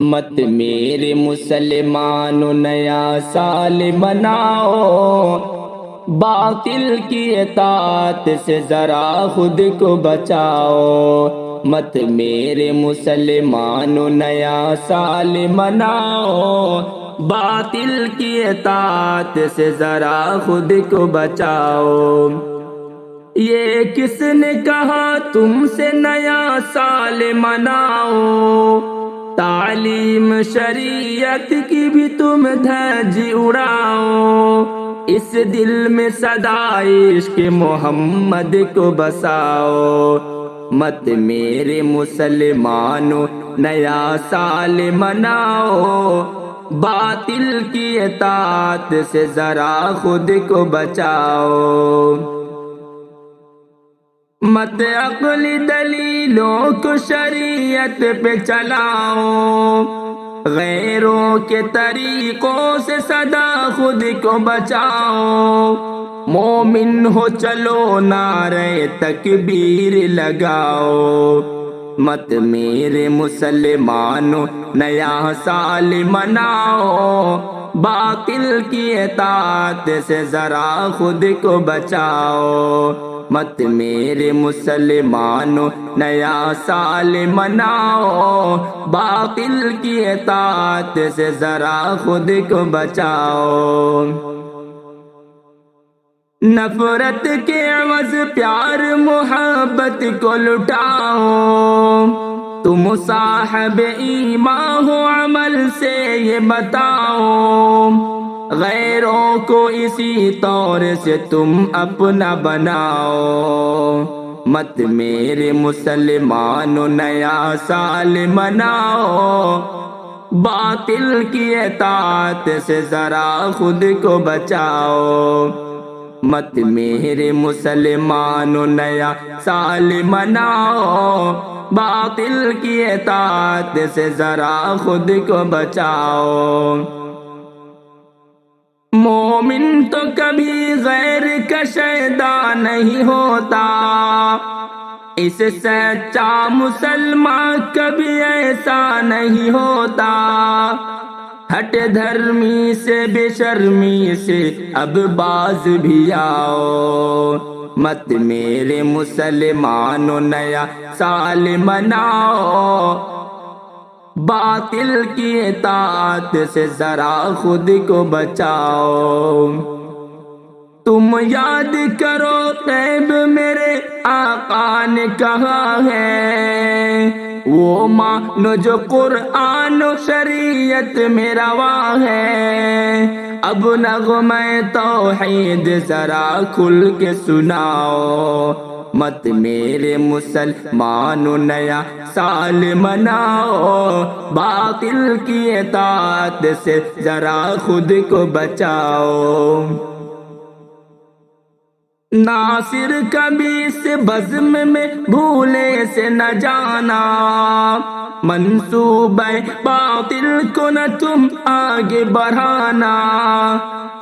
مت میرے مسلمانوں نیا سال مناؤ، باطل کی اطاعت سے ذرا خود کو بچاؤ۔ مت میرے مسلمانوں نیا سال مناؤ، باطل کی اطاعت سے ذرا خود کو بچاؤ۔ یہ کس نے کہا تم سے نیا سال مناؤ، تعلیم شریعت کی بھی تم دھج اڑاؤ۔ اس دل میں صدا عشق محمد کو بساؤ۔ مت میرے مسلمانوں نیا سال مناؤ، باطل کی اطاعت سے ذرا خود کو بچاؤ۔ مت عقلی دلیلوں کو شریعت پہ چلاؤ، غیروں کے طریقوں سے سدا خود کو بچاؤ۔ مومن ہو چلو نعرہ تکبیر لگاؤ۔ مت میرے مسلمانوں نیا سال مناؤ، باطل کی اطاعت سے ذرا خود کو بچاؤ۔ مت میرے مسلمانوں نیا سال مناؤ، باطل کی اطاعت سے ذرا خود کو بچاؤ۔ نفرت کے عوض پیار محبت کو لٹاؤ، تم صاحب ایمان ہو عمل سے یہ بتاؤ۔ غیروں کو اسی طور سے تم اپنا بناؤ۔ مت میرے مسلمانوں نیا سال مناؤ، باطل کی اطاعت سے ذرا خود کو بچاؤ۔ مت میرے مسلمانوں نیا سال مناؤ، باطل کی اطاعت سے ذرا خود کو بچاؤ۔ مومن تو کبھی غیر کا شیدا نہیں ہوتا، اس سچا مسلمان کبھی ایسا نہیں ہوتا۔ ہٹ دھرمی سے بے شرمی سے اب باز بھی آؤ۔ مت میرے مسلمانوں نیا سال مناؤ، باطل کی اطاعت سے ذرا خود کو بچاؤ۔ تم یاد کرو غیب میرے آقا نے کہا ہے، وہ مانو جو قرآن و شریعت میں روا ہے۔ اب نغمہ توحید ذرا کھل کے سناؤ۔ مت میرے مسلمانوں نیا سال مناؤ، باطل کی اطاعت سے ذرا خود کو بچاؤ۔ ناصر کبھی سے بزم میں بھولے سے نہ جانا، منصوبہ باطل کو نہ تم آگے بڑھانا۔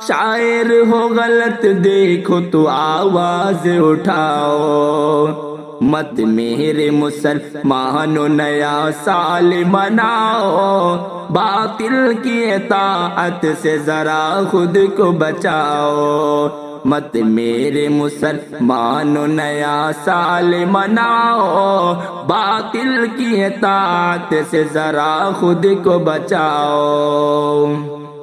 شاعر ہو غلط دیکھو تو آواز اٹھاؤ۔ مت میرے مسلمانوں نیا سال مناؤ، باطل کی اطاعت سے ذرا خود کو بچاؤ۔ مت میرے مسلمانوں نیا سال مناؤ، باطل کی اطاعت سے ذرا خود کو بچاؤ۔